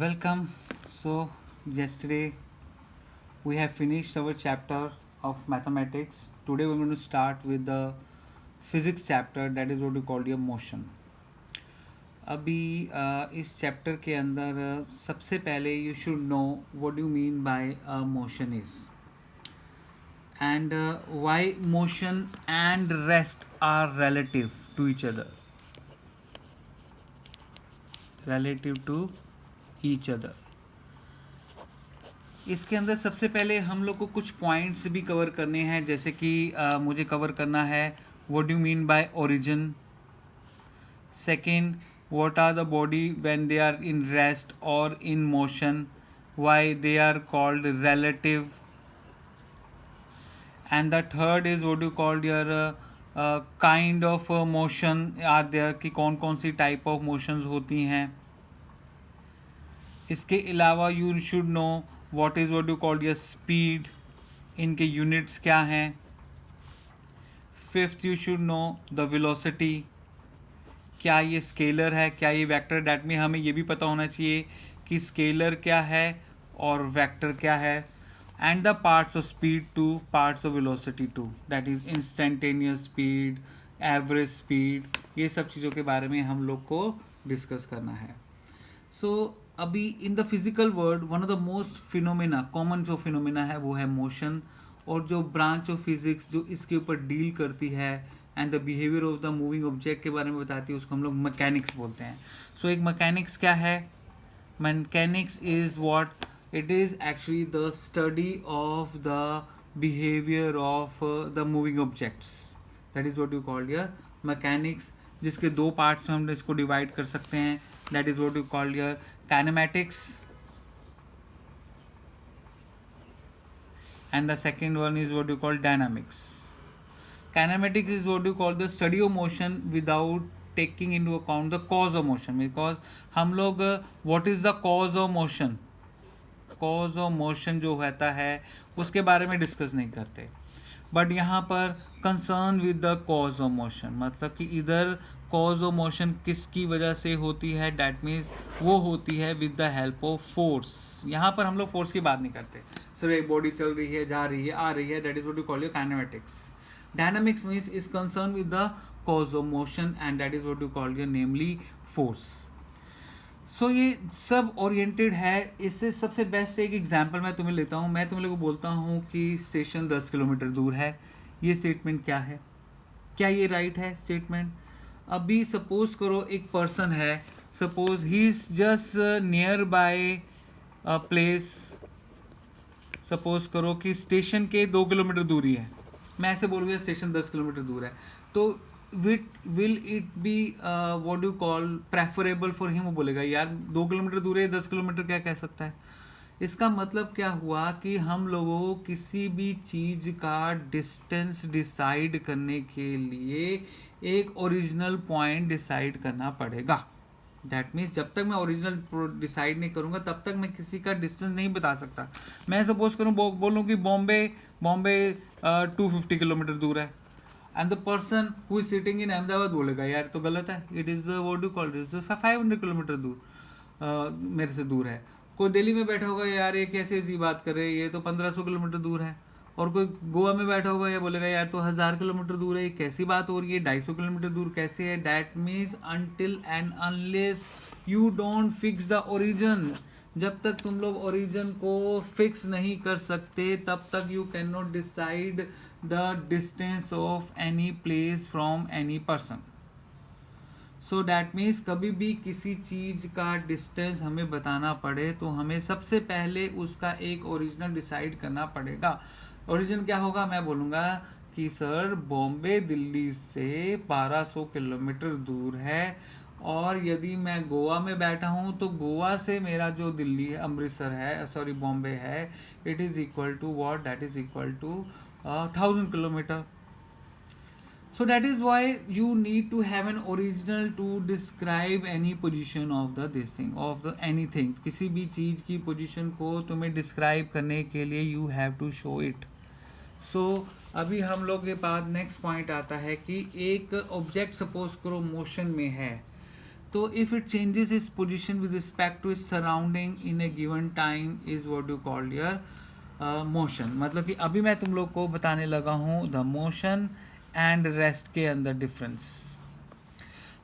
Welcome. So, yesterday we have finished our chapter of mathematics. Today we're going to start with the physics chapter, that is what we call your motion. अभी इस chapter के अंदर सबसे पहले you should know what you mean by a motion is and why motion and rest are relative to each other. इसके अंदर सबसे पहले हम लोग को कुछ पॉइंट्स भी कवर करने हैं, जैसे कि मुझे कवर करना है what do mean by origin. Second, what are the body when they are in rest or in motion, why they are called relative. And the third is what you called your kind of motion are there, कि कौन कौन सी type of motions होती हैं. इसके अलावा you should know what is what you called your speed, इनके units क्या हैं. Fifth, you should know the velocity, क्या ये स्केलर है, क्या ये वेक्टर. डैट में हमें ये भी पता होना चाहिए कि स्केलर क्या है और वेक्टर क्या है. And the parts of speed two, parts of velocity two, that is instantaneous speed, average speed. ये सब चीज़ों के बारे में हम लोग को डिस्कस करना है. सो अभी in the physical world one of the most phenomena, common जो फिनोमेना है वो है मोशन. और जो ब्रांच ऑफ फिजिक्स जो इसके ऊपर डील करती है and the behaviour of the moving object के बारे में बताती है, उसको हम लोग मैकेनिक्स बोलते हैं. सो एक मैकेनिक्स क्या है? Mechanics is what it is actually the study of the behaviour of the moving objects. That is what you called your mechanics, जिसके दो पार्ट्स में हम इसको डिवाइड कर सकते हैं. That is what you called your kinematics and the second one is what you call dynamics. Kinematics is what you call the study of motion without taking into account the cause of motion, because हम लोग what is the cause of motion, cause of motion जो होता है उसके बारे में discuss नहीं करते. बट यहाँ पर concern with the cause of motion, मतलब कि इधर कॉज ऑफ मोशन किसकी वजह से होती है, डैट मीन्स वो होती है with the help of force. यहाँ पर हम लोग फोर्स की बात नहीं करते, सिर्फ एक बॉडी चल रही है, जा रही है, आ रही है, that is what you call your kinematics. Dynamics means is concern with the cause of motion and that is what you call your namely force. So ये सब ओरिएंटेड है. इससे सबसे बेस्ट एक एग्जांपल मैं तुम्हें लेता हूँ. मैं तुम लोगों को बोलता हूँ कि स्टेशन 10 किलोमीटर दूर है. ये स्टेटमेंट क्या है? क्या ये राइट है स्टेटमेंट? अभी सपोज करो एक पर्सन है, suppose he is just near by a place. Suppose करो कि स्टेशन के 2 किलोमीटर दूरी है. मैं ऐसे बोल गया स्टेशन 10 किलोमीटर दूर है, तो will it be what do call preferable for him. वो बोलेगा यार 2 किलोमीटर दूर है, 10 किलोमीटर क्या कह सकता है. इसका मतलब क्या हुआ कि हम लोगों को किसी भी चीज़ का डिस्टेंस डिसाइड करने के लिए एक ओरिजिनल पॉइंट डिसाइड करना पड़ेगा. दैट मीन्स जब तक मैं ओरिजिनल डिसाइड नहीं करूँगा तब तक मैं किसी का डिस्टेंस नहीं बता सकता. मैं सपोज करूँ बोलूँ कि बॉम्बे 250 किलोमीटर दूर है, and the person who is sitting in Ahmedabad बोलेगा यार तो गलत है, it is what do call it 500 kilometre दूर मेरे से दूर है. कोई दिल्ली में बैठा होगा यार ये कैसे ऐसी बात कर रहे हैं, ये तो 1500 किलोमीटर दूर है. और कोई गोवा में बैठा होगा या बोलेगा यार तो 1000 किलोमीटर दूर है, ये कैसी बात हो रही है, 250 किलोमीटर दूर कैसे है. That means until and unless you don't fix the origin, जब तक तुम लोग ओरिजिन को फिक्स नहीं कर सकते तब तक you can not decide the distance of any place from any person. So that means कभी भी किसी चीज़ का डिस्टेंस हमें बताना पड़े तो हमें सबसे पहले उसका एक ओरिजिनल डिसाइड करना पड़ेगा. ओरिजिन क्या होगा? मैं बोलूँगा कि सर बॉम्बे दिल्ली से 1200 किलोमीटर दूर है, और यदि मैं गोवा में बैठा हूँ तो गोवा से मेरा जो दिल्ली है, अमृतसर है, सॉरी बॉम्बे है, it is equal to what, that is equal to 1000 kilometre. So that is why you need to have an original to describe any position of the this thing of the anything. किसी भी चीज़ की position को तुम्हें describe करने के लिए you have to show it. So अभी हम लोग के पास नेक्स्ट पॉइंट आता है कि एक ऑब्जेक्ट सपोज करो मोशन में है, तो if it changes its position with respect to its surrounding in a given time is what you called your motion. मतलब कि अभी मैं तुम लोग को बताने लगा हूँ द मोशन एंड रेस्ट के अंदर डिफरेंस.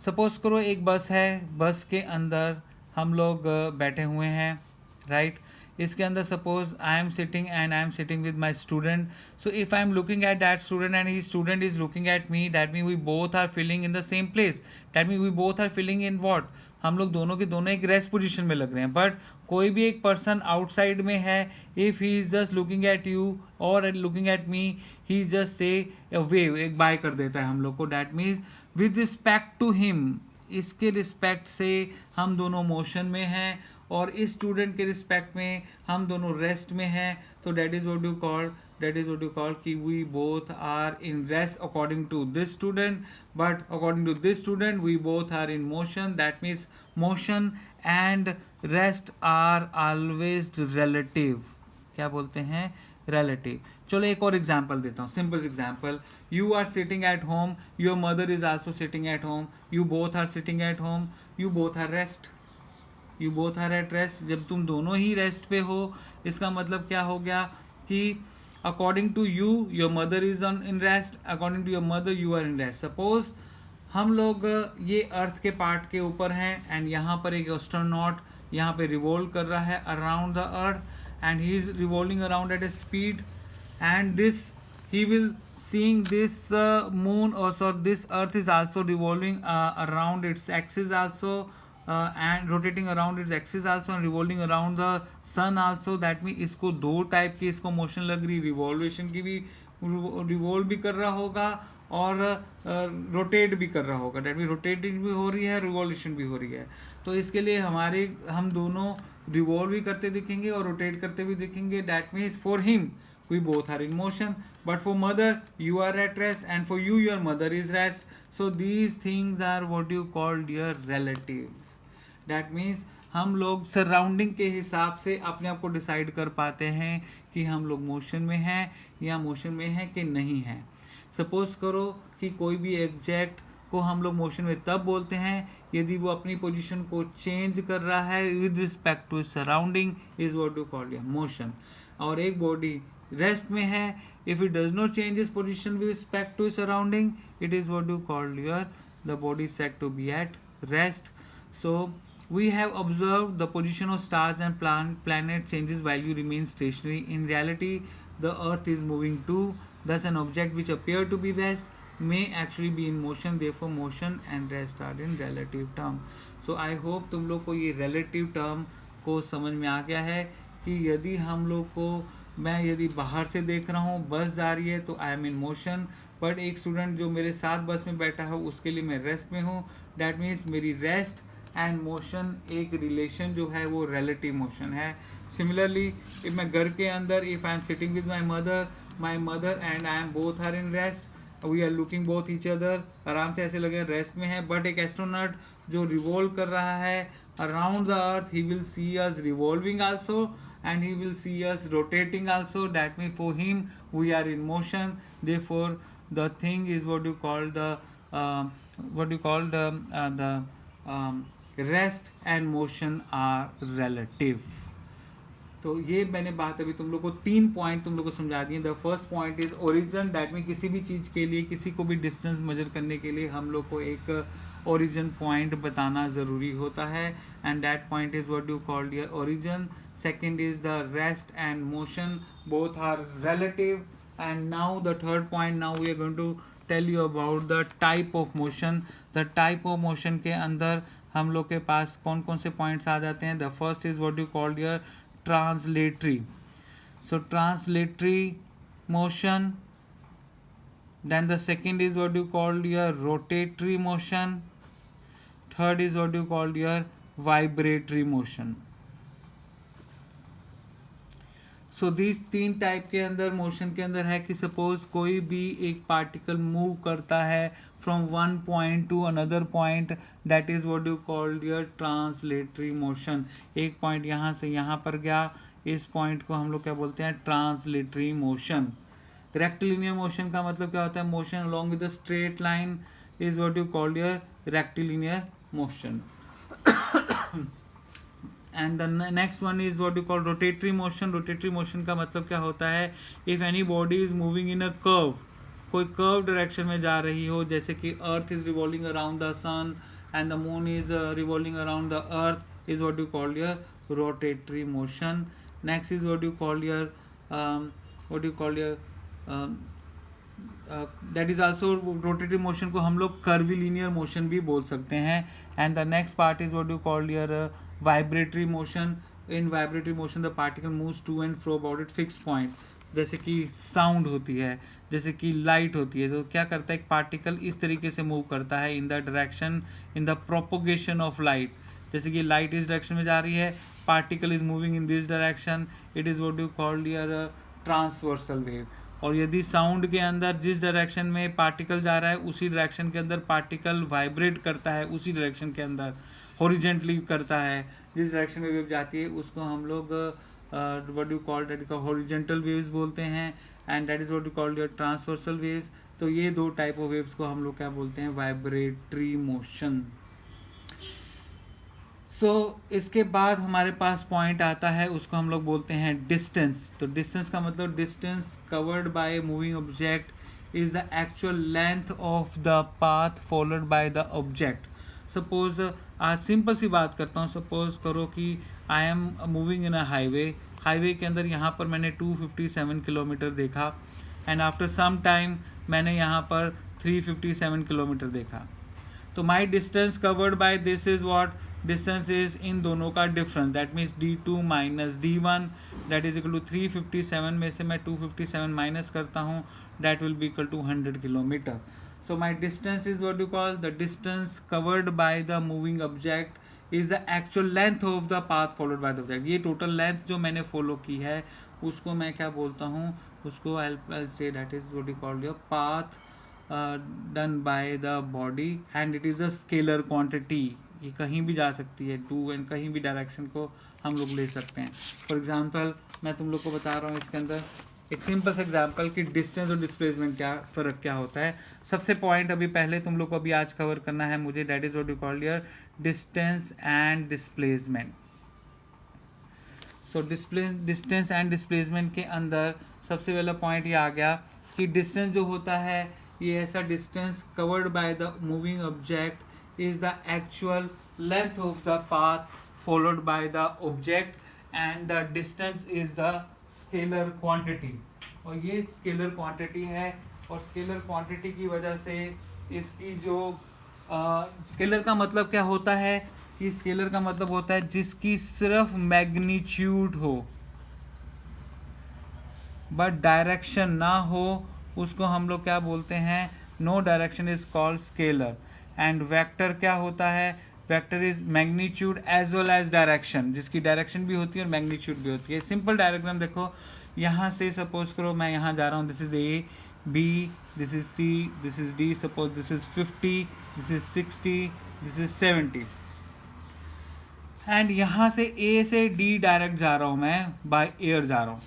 सपोज करो एक बस है, बस के अंदर हम लोग बैठे हुए हैं, राइट. इसके अंदर suppose I am sitting and I am sitting with my student. So if I am looking at that student and he student is looking at me, that mean we both are feeling in the same place. That mean we both are feeling in what, हम लोग दोनों के दोनों एक rest position में लग रहे हैं. बट कोई भी एक पर्सन आउटसाइड में है, if he is just looking at you और looking at me, he just say wave, एक बाय कर देता है हम लोग को. That means with respect to him, इसके रिस्पेक्ट से हम दोनों मोशन में हैं और इस स्टूडेंट के रिस्पेक्ट में हम दोनों रेस्ट में हैं. तो that is what you call कि we both are in rest according to this student, but according to this student we both are in motion. That means motion and rest are always relative. क्या बोलते हैं? Relative. चलो एक और example देता हूँ, simple example. You are sitting at home, your mother is also sitting at home, you both are sitting at home, you both are rest, you both are at rest. जब तुम दोनों ही rest पे हो, इसका मतलब क्या हो गया कि according to you your mother is on in rest, according to your mother you are in rest. Suppose हम लोग ये अर्थ के पार्ट के ऊपर हैं एंड यहाँ पर एक एस्ट्रोनॉट यहाँ पे रिवॉल्व कर रहा है around the earth and he is revolving around at a speed, and this he will seeing this moon also this earth is also revolving around its axis also and rotating around its axis also and revolving around the sun also. that means इसको दो type की इसको motion लग रही, रिवॉल्वेशन की भी, revolve भी कर रहा होगा और रोटेट भी कर रहा होगा. डेट मीन रोटेटिंग भी हो रही है, रिवॉल्यूशन भी हो रही है. तो इसके लिए हम दोनों रिवॉल्व भी करते दिखेंगे और रोटेट करते भी दिखेंगे. That means for him we both are in motion, but for mother you are at rest and for you your mother is rest. So these things are what you call your relative. That means हम लोग surrounding के हिसाब से अपने आप को decide कर पाते हैं कि हम लोग मोशन में हैं या मोशन में हैं कि नहीं हैं. सपोज करो कि कोई भी एब्जेक्ट को हम लोग मोशन में तब बोलते हैं यदि वो अपनी पोजीशन को चेंज कर रहा है with respect to surrounding, is what you call your motion. और एक बॉडी रेस्ट में है, if it does not change its position with respect to surrounding, it is what you call your the body is said to be at rest. So we have observed the position of stars and planet changes while you remain stationary. In reality the earth is moving too, thus an object which appear to be rest may actually be in motion. Therefore motion and rest are in relative term. So I hope तुम लोग को ये relative term को समझ में आ गया है कि यदि हम लोग को मैं यदि बाहर से देख रहा हूँ बस जा रही है तो I am in motion, but एक स्टूडेंट जो मेरे साथ बस में बैठा है उसके लिए मैं रेस्ट में हूँ. डैट मीन्स मेरी रेस्ट एंड मोशन एक रिलेशन जो है वो रिलेटिव मोशन है. सिमिलरली इफ मैं घर के अंदर if I am sitting with my mother and I am both are in rest, we are looking both each other, आराम से ऐसे लगे रेस्ट में है. बट एक एस्ट्रोनॉट जो रिवॉल्व कर रहा है around the earth, he will see us revolving also and he will see us rotating also. That means for him we are in motion. Therefore the thing is what you call the rest and motion are relative. तो ये मैंने बात अभी तुम लोग को 3 point तुम लोग को समझा दिए. The first point is origin. That mean किसी भी चीज़ के लिए, किसी को भी डिस्टेंस मेजर करने के लिए हम लोग को एक ओरिजिन पॉइंट बताना ज़रूरी होता है, and that point is what you called your origin. Second is the rest and motion, both are relative. And now the third point, now we are going to tell you about the type of motion. The type of motion के अंदर हम लोग के पास कौन कौन से points आ जाते हैं. The first is what you called your translatory. So translatory motion. Then the second is what you called your rotatory motion. Third is what you called your vibratory motion. So this 3 type के अंदर motion के अंदर है कि suppose कोई भी एक particle move करता है from one point two another point, that is what you called your translatory motion. एक पॉइंट यहाँ से यहाँ पर गया, इस पॉइंट को हम लोग क्या बोलते हैं? Translatory motion. रेक्टिलिनियर मोशन का मतलब क्या होता है? Motion along with the straight line is what you called your rectilinear motion. And the next one is what you call rotatory motion. Rotatory motion का मतलब क्या होता है? If any body is moving in a curve, कोई curve direction में जा रही हो, जैसे कि earth is revolving around the sun and the moon is revolving around the earth, is what you call your rotatory motion. Next is what you call your that is also rotatory motion को हम लोग curvilinear motion भी बोल सकते हैं. And the next part is what you call your vibratory motion. In vibratory motion the particle moves to and fro about its fixed point. जैसे कि sound होती है, जैसे कि लाइट होती है, तो क्या करता है, एक पार्टिकल इस तरीके से मूव करता है in the direction, in the propagation of light. जैसे कि लाइट इस डायरेक्शन में जा रही है, particle is moving in this direction, it is what you called your transversal wave. और यदि साउंड के अंदर जिस डायरेक्शन में पार्टिकल जा रहा है उसी डायरेक्शन के अंदर पार्टिकल वाइब्रेट करता है, उसी डायरेक्शन के अंदर हॉरिजेंटली करता है, जिस डायरेक्शन में वेव जाती है उसको हम लोग what you call that horizontal waves बोलते हैं. And that is what you called your transversal waves. तो ये दो टाइप ऑफ वेव्स को हम लोग क्या बोलते हैं, वाइब्रेटरी मोशन. इसके बाद हमारे पास पॉइंट आता है, उसको हम लोग बोलते हैं डिस्टेंस. तो डिस्टेंस का मतलब distance covered by moving object is the actual length of the path followed by the object. Suppose आज सिंपल सी बात करता हूँ, सपोज करो कि I am moving in a highway के अंदर यहाँ पर मैंने 257 किलोमीटर देखा, एंड आफ्टर सम टाइम मैंने यहाँ पर 357 किलोमीटर देखा. तो my distance covered by this is what, distance is इन दोनों का difference, that means d2 minus d1 that is equal to 357 में से मैं 257 माइनस करता हूँ, that will be equal to 100 kilometre. So my distance is what you call the distance covered by the moving object is the actual length of the path followed by the object. ये total length जो मैंने follow की है उसको मैं क्या बोलता हूँ, उसको I'll say that is what you call your path done by the body and it is a scalar quantity. ये कहीं भी जा सकती है, टू एंड कहीं भी डायरेक्शन को हम लोग ले सकते हैं. फॉर एग्जांपल मैं तुम लोग को बता रहा हूँ इसके अंदर एक सिंपल सा एग्जांपल कि डिस्टेंस और डिस्प्लेसमेंट क्या फ़र्क क्या होता है. सबसे पॉइंट अभी पहले तुम लोग को अभी आज कवर करना है मुझे, that is what you call your distance and displacement. So distance and displacement के अंदर सबसे पहला पॉइंट ये आ गया कि डिस्टेंस जो होता है ये ऐसा distance covered by the moving object is the actual length of the path followed by the object and the distance is the scalar quantity. और ये स्केलर क्वांटिटी है और स्केलर क्वांटिटी की वजह से इसकी जो स्केलर का मतलब क्या होता है कि स्केलर का मतलब होता है जिसकी सिर्फ मैग्नीट्यूड हो बट डायरेक्शन ना हो, उसको हम लोग क्या बोलते हैं, no direction is called scalar. And vector क्या होता है, vector is magnitude as well as direction, जिसकी डायरेक्शन भी होती है और मैग्नीट्यूड भी होती है. सिंपल डायग्राम देखो, यहाँ से सपोज करो मैं यहाँ जा रहा हूँ, this is A B, this is C, this is D, suppose this is 50, this is 60, this is 70 and यहाँ से ए से डी डायरेक्ट जा रहा हूँ मैं, बाय एयर जा रहा हूँ,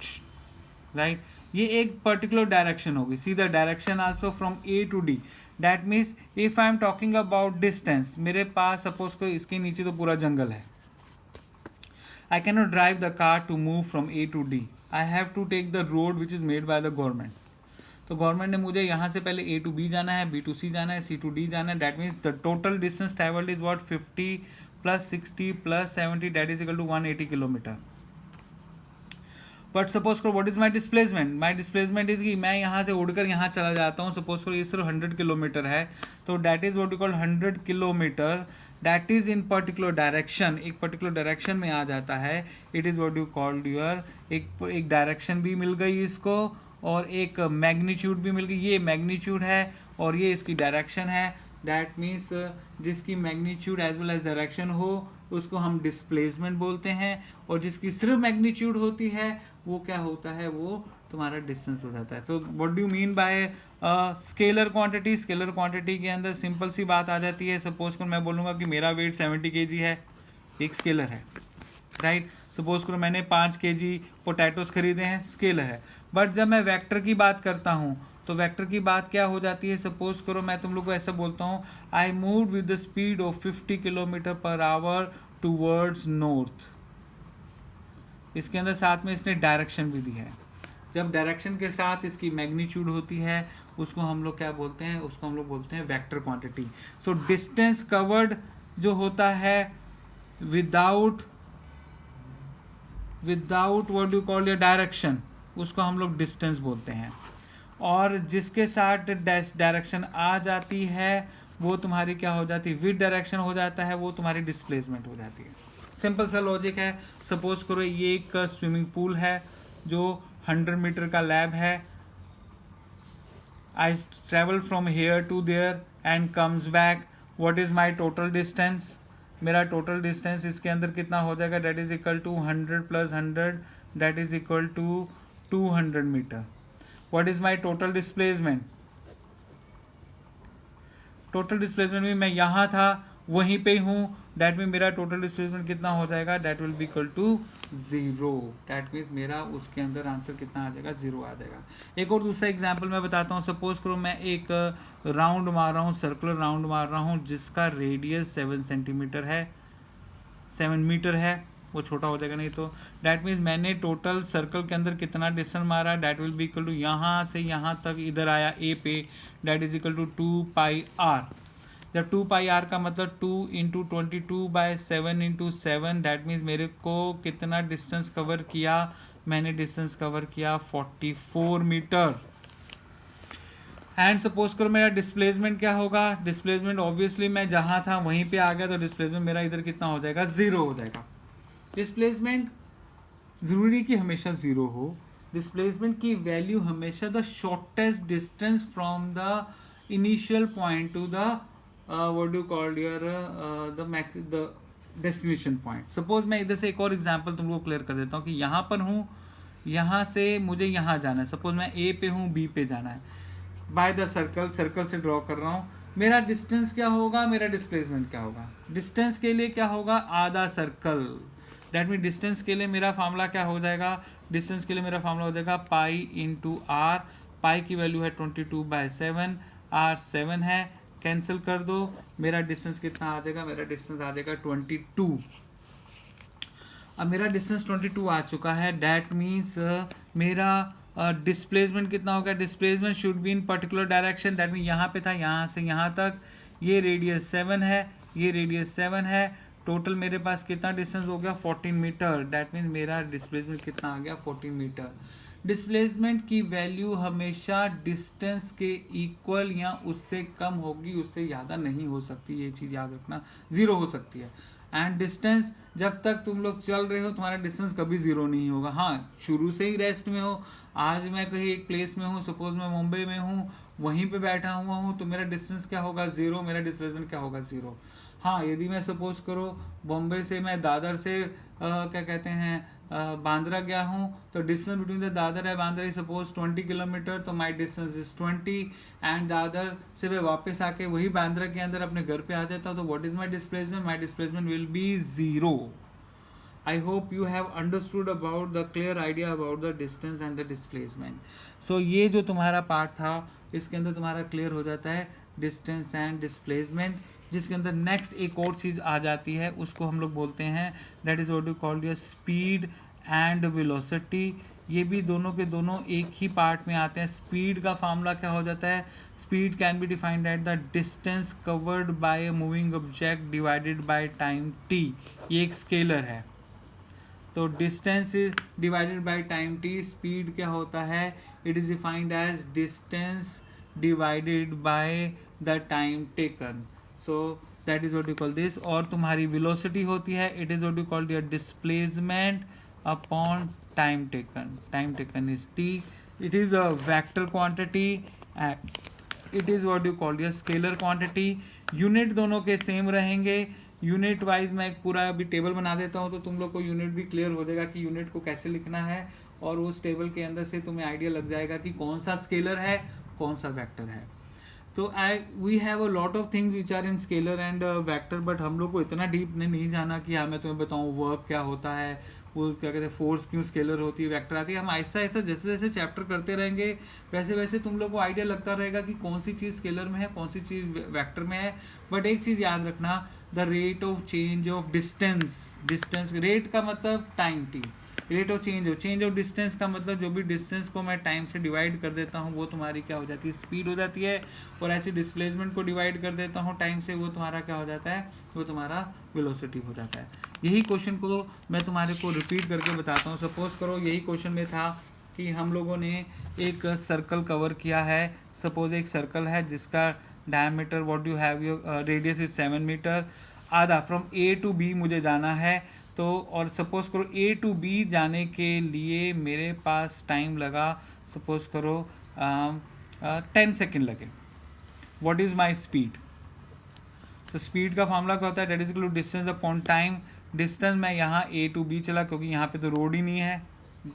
राइट. ये एक पर्टिकुलर डायरेक्शन होगी. See the direction also from A to D. That means if I am talking about distance, मेरे पास सपोज को इसके नीचे तो पूरा जंगल है. I cannot drive the car to move from A to D. I have to take the road which is made by the government. तो government ने मुझे यहाँ से पहले A to B जाना है, B to C जाना है, C to D जाना है. That means the total distance traveled is what, 50 plus 60 plus 70 that is equal to 180 kilometer. But suppose करो what is my displacement, my displacement is कि मैं यहाँ से उड़कर यहाँ चला जाता हूँ. सपोज करो ये सिर्फ 100 किलोमीटर है, तो that is what you call 100 kilometre, that is in particular direction, एक पर्टिकुलर डायरेक्शन में आ जाता है. It is what you called your, एक डायरेक्शन भी मिल गई इसको और एक मैग्नीट्यूड भी मिल गई. ये मैग्नीट्यूड है और ये इसकी डायरेक्शन है. दैट मीन्स जिसकी magnitude as well as direction हो उसको हम डिस्प्लेसमेंट बोलते हैं, और जिसकी सिर्फ मैग्नीट्यूड होती है वो क्या होता है, वो तुम्हारा डिस्टेंस हो जाता है. तो what do you mean bye scalar quantity. Scalar quantity के अंदर सिंपल सी बात आ जाती है. सपोज करो मैं बोलूँगा कि मेरा वेट 70 kg है, एक स्केलर है, राइट. सपोज करो मैंने 5 kg पोटैटोस खरीदे हैं, स्केलर है. बट जब मैं वेक्टर की बात करता हूँ तो वेक्टर की बात क्या हो जाती है, सपोज करो मैं तुम लोग को ऐसा बोलता हूँ, I move with the speed of 50 kilometre per our towards north. इसके अंदर साथ में इसने डायरेक्शन भी दी है। जब डायरेक्शन के साथ इसकी मैग्नीट्यूड होती है उसको हम लोग क्या बोलते हैं, उसको हम लोग बोलते हैं vector quantity. So distance covered जो होता है without what do call your direction, उसको हम लोग डिस्टेंस बोलते हैं। और जिसके साथ डायरेक्शन आ जाती है वो तुम्हारी क्या हो जाती है, विद डायरेक्शन हो जाता है, वो तुम्हारी डिस्प्लेसमेंट हो जाती है। सिंपल सा लॉजिक है। सपोज करो ये एक स्विमिंग पूल है जो 100 मीटर का लैब है। I travel from here to there and comes back, what is my total distance, मेरा टोटल डिस्टेंस इसके अंदर कितना हो जाएगा, that is equal to 100 + 100 that is equal to 200 metre. What is my total displacement, total displacement में मैं यहाँ था वहीं पे हूँ, दैट मीन मेरा टोटल डिस्प्लेसमेंट कितना हो जाएगा, that will be equal to 0। That means मेरा उसके अंदर आंसर कितना आ जाएगा, 0 आ जाएगा। एक और दूसरा एग्जांपल मैं बताता हूँ। सपोज करो मैं एक राउंड मार रहा हूँ, सर्कुलर राउंड मार रहा हूँ जिसका रेडियस 7 सेंटीमीटर है, 7 मीटर है, वो छोटा हो जाएगा नहीं तो। डैट मीन्स मैंने टोटल सर्कल के अंदर कितना डिस्टेंस मारा, that will be equal to यहाँ से यहाँ तक इधर आया ए पे, that is equal to 2πr। जब 2πr का मतलब 2 × 22/7 × 7, डैट मीन्स मेरे को कितना डिस्टेंस कवर किया, मैंने डिस्टेंस कवर किया 44 मीटर। एंड सपोज करो मेरा डिस्प्लेसमेंट क्या होगा, डिस्प्लेसमेंट ऑब्वियसली मैं जहाँ था वहीं पे आ गया तो डिस्प्लेसमेंट मेरा इधर कितना हो जाएगा, 0 हो जाएगा। डिस्प्लेसमेंट ज़रूरी कि हमेशा 0 हो, डिस्प्लेसमेंट की वैल्यू हमेशा the shortest distance from the initial point to the what do called your the destination point. Suppose मैं इधर से एक और एग्जांपल तुमको क्लियर कर देता हूँ कि यहाँ पर हूँ, यहाँ से मुझे यहाँ जाना है। सपोज मैं ए पे हूँ, बी पे जाना है, बाय द सर्कल, सर्कल से ड्रॉ कर रहा हूँ। मेरा डिस्टेंस क्या होगा, मेरा डिस्प्लेसमेंट क्या होगा, डिस्टेंस के लिए क्या होगा, आधा सर्कल। दैट मीन डिस्टेंस के लिए मेरा फार्मूला क्या हो जाएगा, डिस्टेंस के लिए मेरा फार्मूला हो जाएगा पाई × r। पाई की वैल्यू है 22/7, r 7 है, कैंसिल कर दो, मेरा डिस्टेंस कितना आ जाएगा, मेरा डिस्टेंस आ जाएगा 22। अब मेरा डिस्टेंस 22 आ चुका है, डैट मीन्स मेरा डिस्प्लेसमेंट कितना होगा, displacement should be in particular direction. That mean यहाँ पे था, यहाँ से यहाँ तक, ये रेडियस 7 है, ये रेडियस 7 है, टोटल मेरे पास कितना डिस्टेंस हो गया, 14 मीटर। दैट मीन्स मेरा डिस्प्लेसमेंट कितना आ गया, 14 मीटर। डिस्प्लेसमेंट की वैल्यू हमेशा डिस्टेंस के इक्वल या उससे कम होगी, उससे ज़्यादा नहीं हो सकती, ये चीज़ याद रखना, 0 हो सकती है। एंड डिस्टेंस जब तक तुम लोग चल रहे हो तुम्हारा डिस्टेंस कभी 0 नहीं होगा। हाँ, शुरू से ही रेस्ट में हो, आज मैं कहीं एक प्लेस में हूँ, सपोज मैं मुंबई में हूँ, वहीं पे बैठा हुआ हूँ, तो मेरा डिस्टेंस क्या होगा, 0, मेरा डिस्प्लेसमेंट क्या होगा, 0। हाँ, यदि मैं सपोज करो बॉम्बे से मैं दादर से क्या कहते हैं बांद्रा गया हूँ, तो डिस्टेंस बिटवीन द दादर है बांद्रा सपोज 20 किलोमीटर, तो my distance is 20। And Dadar से मैं वापस आके वही बांद्रा के अंदर अपने घर पे आ जाता हूँ, तो what is my displacement, my displacement will be 0। I hope you have understood about the clear idea about the distance and the displacement. So ये जो तुम्हारा पार्ट था इसके अंदर तुम्हारा क्लियर हो जाता है डिस्टेंस एंड डिस्प्लेसमेंट, जिसके अंदर नेक्स्ट एक और चीज़ आ जाती है, उसको हम लोग बोलते हैं that is what you called your speed and velocity. ये भी दोनों के दोनों एक ही पार्ट में आते हैं। स्पीड का फार्मूला क्या हो जाता है, speed can be defined at the distance covered by a moving object divided by time t। ये एक स्केलर है, तो distance is divided by time t। Speed क्या होता है, it is defined as distance divided by the time taken. So that is what you call this. और तुम्हारी velocity होती है, it is what you call your displacement upon time taken. Time taken is t। It is a vector quantity, it is what you call your scalar quantity. Unit दोनों के same रहेंगे। Unit wise मैं एक पूरा अभी table बना देता हूँ, तो तुम लोग को यूनिट भी क्लियर हो जाएगा कि यूनिट को कैसे लिखना है, और उस टेबल के अंदर से तुम्हें आइडिया लग जाएगा कि कौन सा स्केलर है कौन सा वेक्टर है। तो we have a lot of things which are in scalar and vector, but हम लोग को इतना डीप ने नहीं जाना कि हाँ मैं तुम्हें बताऊँ वर्क क्या होता है, वो क्या कहते हैं फोर्स क्यों स्केलर होती है, वेक्टर आती है। हम आहिस्ता आहिस्ता जैसे जैसे चैप्टर करते रहेंगे वैसे वैसे तुम लोग को आइडिया लगता रहेगा कि कौन सी चीज़ स्केलर में है, कौन सी चीज़ वेक्टर में है। बट एक चीज़ याद रखना, the rate of change of distance rate का मतलब time T, rate of change of distance का मतलब जो भी डिस्टेंस को मैं टाइम से डिवाइड कर देता हूँ वो तुम्हारी क्या हो जाती है, स्पीड हो जाती है। और ऐसे डिस्प्लेसमेंट को डिवाइड कर देता हूँ टाइम से, वो तुम्हारा क्या हो जाता है, वो तुम्हारा वेलोसिटी हो जाता है। यही क्वेश्चन को मैं तुम्हारे को रिपीट करके बताता हूँ। सपोज करो यही क्वेश्चन में था कि हम लोगों ने एक सर्कल कवर किया है। सपोज एक सर्कल है जिसका diameter what you have your radius is 7 metre. आधा फ्रॉम ए टू बी मुझे जाना है, तो और सपोज करो ए टू बी जाने के लिए मेरे पास टाइम लगा, सपोज करो 10 सेकेंड लगे। What is my speed? तो स्पीड का फॉर्मूला क्या होता है, that is equal to distance upon time. Distance मैं यहाँ ए टू बी चला क्योंकि यहाँ पे तो रोड ही नहीं है,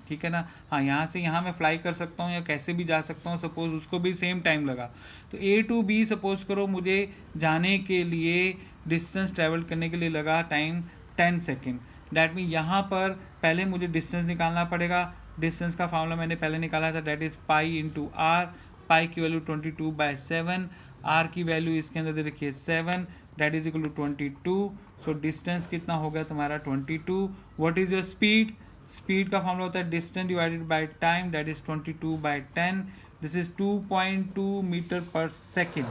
ठीक है ना। हाँ, यहाँ से यहाँ मैं फ्लाई कर सकता हूँ या कैसे भी जा सकता हूँ, सपोज उसको भी सेम टाइम लगा। तो ए टू बी सपोज करो मुझे जाने के लिए डिस्टेंस ट्रैवल करने के लिए लगा टाइम 10 सेकेंड। डैट मीन यहाँ पर पहले मुझे डिस्टेंस निकालना पड़ेगा। डिस्टेंस का फॉर्मूला मैंने पहले निकाला था, that is pi into R. Pi की वैल्यू 22/7, आर की वैल्यू इसके अंदर दे रखिए 7, that is equal to 22। So distance कितना हो गया तुम्हारा 22। What is your speed? Speed का फॉर्मूला होता है distance divided by time, that is 22/10। This is 2.2 metre पर सेकेंड।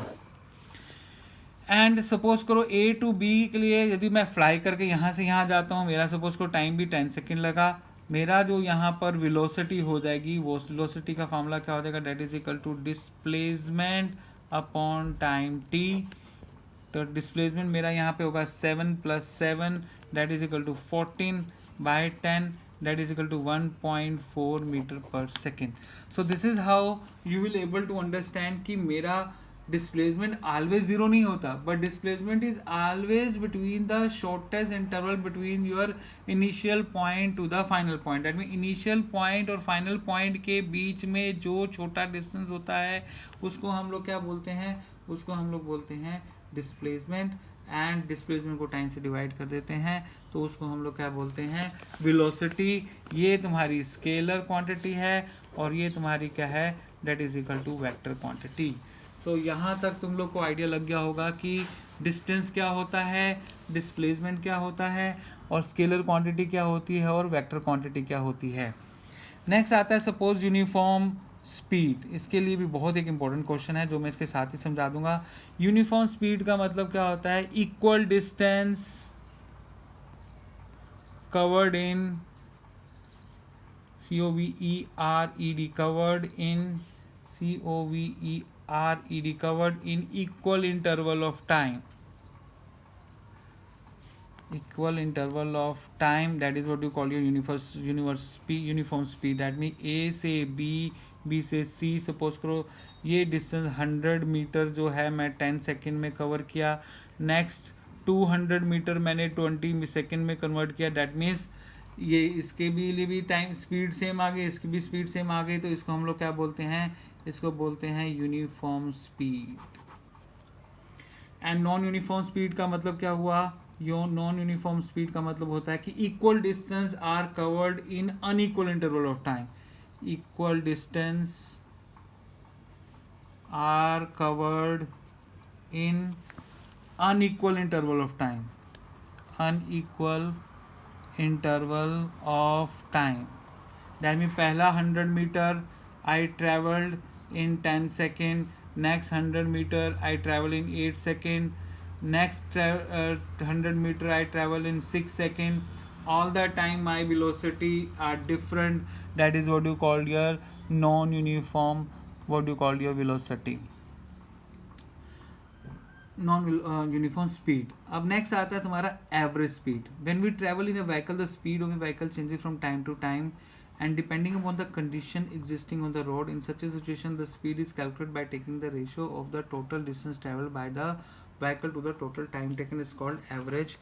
एंड सपोज करो ए टू बी के लिए यदि मैं फ्लाई करके यहाँ से यहाँ जाता हूँ, मेरा सपोज करो टाइम भी 10 सेकेंड लगा। मेरा जो यहाँ पर वेलोसिटी हो जाएगी, वो वेलोसिटी का फॉर्मूला क्या हो जाएगा, that is equal to displacement upon time T. तो डिस्प्लेसमेंट मेरा यहाँ पे होगा 7 + 7, that is equal to 14/10, that is equal to 1.4 meter पर second. So this is how you will able to understand कि मेरा डिस्प्लेसमेंट ऑलवेज जीरो नहीं होता, but displacement is always between the shortest interval between your initial point to the final point. That mean initial point और final point के बीच में जो छोटा distance होता है उसको हम लोग क्या बोलते हैं, उसको हम लोग बोलते हैं डिस्प्लेसमेंट। एंड डिस्प्लेसमेंट को टाइम से डिवाइड कर देते हैं तो उसको हम लोग क्या बोलते हैं, वेलोसिटी। ये तुम्हारी स्केलर क्वांटिटी है और ये तुम्हारी क्या है, that is equal to vector quantity. So यहाँ तक तुम लोग को आइडिया लग गया होगा कि डिस्टेंस क्या होता है, डिस्प्लेसमेंट क्या होता है, और स्केलर क्वांटिटी क्या होती है, और वेक्टर क्वांटिटी क्या होती है। नेक्स्ट आता है सपोज यूनिफॉर्म स्पीड। इसके लिए भी बहुत एक इंपॉर्टेंट क्वेश्चन है जो मैं इसके साथ ही समझा दूंगा। यूनिफॉर्म स्पीड का मतलब क्या होता है, equal distance covered in COVERED covered in COVERED covered in equal interval of time, equal interval of time, that is what you call your uniform speed। that means A से B से C suppose करो ये distance 100 metre जो है मैं 10 second में cover किया। Next 200 metre मैंने 20 सेकेंड में कन्वर्ट किया। डैट मीन्स ये इसके भी लिए भी टाइम स्पीड सेम आ गई, इसकी भी स्पीड सेम आ गई, तो इसको हम लोग क्या बोलते हैं, इसको बोलते हैं uniform speed. And non uniform speed का मतलब क्या हुआ, नॉन यूनिफॉर्म स्पीड का मतलब होता है कि equal distance are covered in unequal interval of time. Equal distance are covered in unequal interval of time, unequal interval of time. That mean पहला 100 metre I travelled in 10 second, next 100 meter I travel in 8 second, next 100 meter I travel in 6 second. All the time my velocity are different, that is what you call your non-uniform, what you call your velocity, non-uniform speed. अब next आता है तुम्हारा average speed. When we travel in a vehicle, the speed of a vehicle changes from time to time and depending upon the condition existing on the road. In such a situation, the speed is calculated by taking the ratio of the total distance traveled by the vehicle to the total time taken, is called average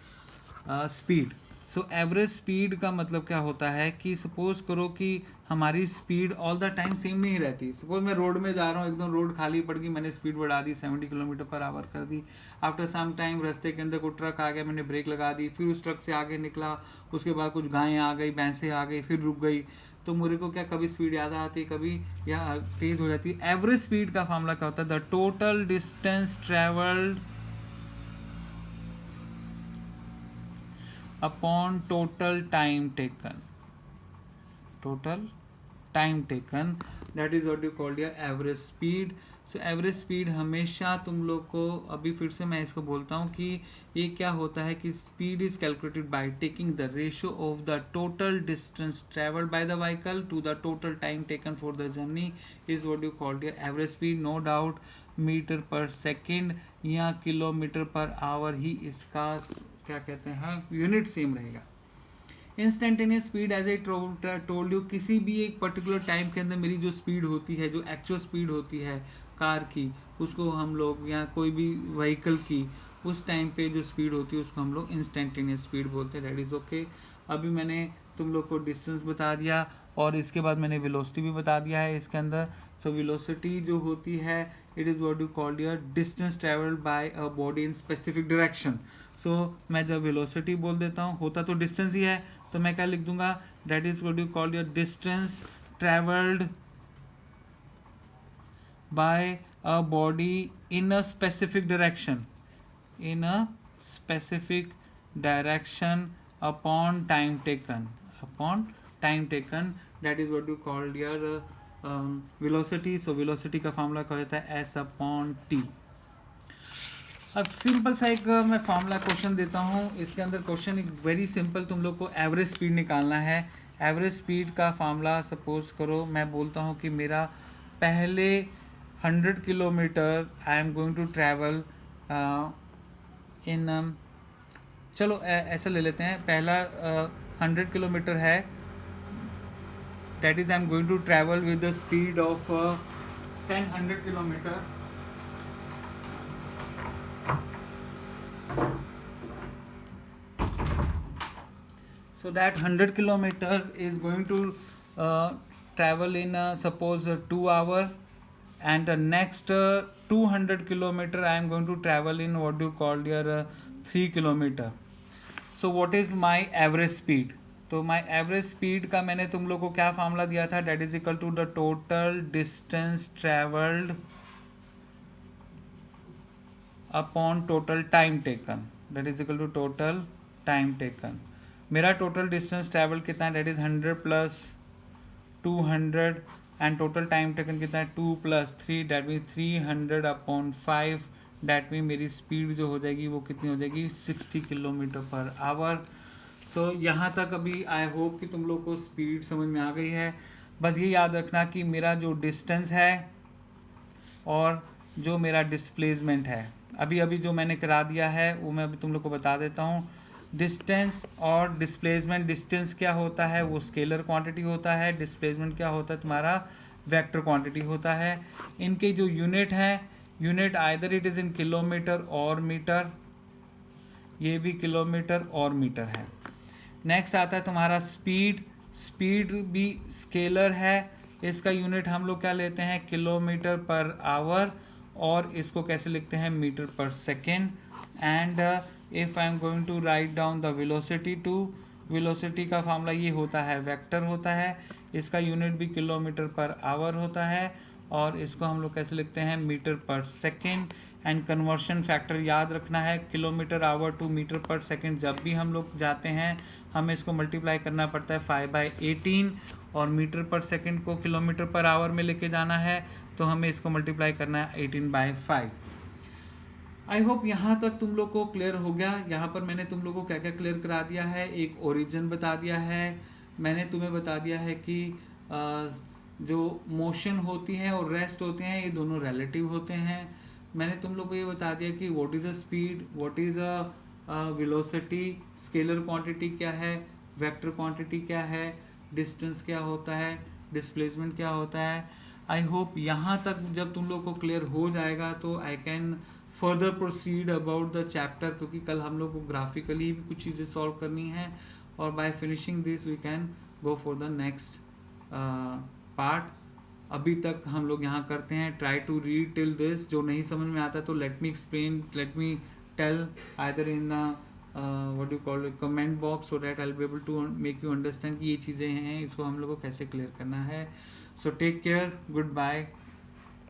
speed. So average speed का मतलब क्या होता है कि suppose करो कि हमारी speed all the time same नहीं रहती। सपोज मैं रोड में जा रहा हूँ, एकदम रोड खाली पड़ गई, मैंने स्पीड बढ़ा दी 70 किलोमीटर पर आवर कर दी। आफ्टर सम टाइम रास्ते के अंदर कोई ट्रक आ गया, मैंने ब्रेक लगा दी, फिर उस ट्रक से आगे निकला, उसके बाद कुछ गायें आ गई, भैंसें आ गई, फिर रुक गई, तो मेरे को क्या कभी स्पीड ज़्यादा आती है, कभी या तेज़ हो जाती है। एवरेज स्पीड का फॉर्मूला क्या होता है? The total distance travelled upon total time taken, that is what you call your average speed. So average speed हमेशा तुम लोग को, अभी फिर से मैं इसको बोलता हूँ कि ये क्या होता है कि speed is calculated by taking the ratio of the total distance traveled by the vehicle to the total time taken for the journey is what you call your average speed. No doubt metre पर second या kilometre per hour ही इसका क्या कहते हैं, unit same रहेगा। Instantaneous speed as I told you, किसी भी एक पर्टिकुलर टाइम के अंदर मेरी जो स्पीड होती है, जो एक्चुअल स्पीड होती है कार की, उसको हम लोग, या कोई भी व्हीकल की, उस टाइम पे जो स्पीड होती है उसको हम लोग इंस्टेंटेनियस स्पीड बोलते हैं। That is okay. अभी मैंने तुम लोग को डिस्टेंस बता दिया और इसके बाद मैंने वेलोसिटी भी बता दिया है इसके अंदर। सो वेलोसिटी जो होती है, it is what you called your distance travelled by a body in specific direction. So मैं जब वेलोसिटी बोल देता हूँ, होता तो डिस्टेंस ही है, तो मैं क्या लिख दूंगा? That is what you called your distance travelled by a body in a specific direction, in a specific direction upon time taken, that is what you called your velocity. So velocity का formula क्या होता है? s upon t। अब simple सा एक मैं formula question देता हूँ। इसके अंदर क्वेश्चन एक वेरी सिंपल, तुम लोग को एवरेज स्पीड निकालना है। एवरेज स्पीड का फार्मूला सपोज करो मैं बोलता हूँ कि मेरा पहले 100 kilometre I am going to travel in, चलो ऐसा ले लेते हैं, पहला 100 किलोमीटर है, that is I am going to travel with the speed of 100 kilometre. So that 100 kilometer is going to travel in suppose 2 hour, and the next 200 kilometer I am going to travel in what you call your 3 kilometer. So what is my average speed? तो my average speed का मैंने तुम लोग को क्या formula दिया था? That is equal to the total distance traveled upon total time taken, that is equal to total time taken। मेरा टोटल डिस्टेंस ट्रैवल कितना है? That is 100 plus 200 and total time taken कितना है? 2 + 3, that mean 300 upon 5, that mean मेरी speed जो हो जाएगी वो कितनी हो जाएगी? 60 किलोमीटर पर आवर। सो यहाँ तक अभी आई होप कि तुम लोग को स्पीड समझ में आ गई है। बस ये याद रखना कि मेरा जो डिस्टेंस है और जो मेरा डिस्प्लेसमेंट है, अभी अभी जो मैंने करा दिया है वो मैं अभी तुम लोग को बता देता हूँ। डिस्टेंस और डिस्प्लेसमेंट, डिस्टेंस क्या होता है? वो स्केलर क्वांटिटी होता है। डिस्प्लेसमेंट क्या होता है? तुम्हारा वेक्टर क्वांटिटी होता है। इनके जो यूनिट है, unit either it is in kilometre और मीटर, ये भी किलोमीटर और मीटर है। नेक्स्ट आता है तुम्हारा स्पीड। स्पीड भी स्केलर है, इसका यूनिट हम लोग क्या लेते हैं? किलोमीटर पर आवर, और इसको कैसे लिखते हैं? मीटर पर second. And if I am going to write down the velocity too, velocity का फार्मूला ये होता है, वेक्टर होता है, इसका यूनिट भी किलोमीटर पर आवर होता है, और इसको हम लोग कैसे लिखते हैं? मीटर पर सेकेंड। एंड कन्वर्शन फैक्टर याद रखना है, किलोमीटर आवर टू मीटर पर सेकेंड जब भी हम लोग जाते हैं हमें इसको मल्टीप्लाई करना पड़ता है 5/18, और मीटर पर सेकेंड को किलोमीटर पर आवर में लेके जाना है तो हमें इसको मल्टीप्लाई करना है 18/5। आई होप यहाँ तक तुम लोग को क्लियर हो गया। यहाँ पर मैंने तुम लोग को क्या क्या क्लियर करा दिया है। एक ओरिजिन बता दिया है, मैंने तुम्हें बता दिया है कि जो मोशन होती है और रेस्ट होते हैं ये दोनों रिलेटिव होते हैं। मैंने तुम लोग को ये बता दिया कि what is a speed, what is a velocity, scalar quantity क्या है, वेक्टर क्वांटिटी क्या है, डिस्टेंस क्या होता है, डिस्प्लेसमेंट क्या होता है। आई होप यहाँ तक जब तुम लोग को क्लियर हो जाएगा तो I can further proceed about the chapter, क्योंकि कल हम लोग को ग्राफिकली भी कुछ चीज़ें सॉल्व करनी है और by finishing this we can go for the next part. अभी तक हम लोग यहाँ करते हैं, try to read till this. जो नहीं समझ में आता तो let me explain, let me tell either in what you call comment box, so that I will be able to make you understand कि ये चीज़ें हैं, इसको हम लोग को कैसे क्लियर करना है. So take care, good bye.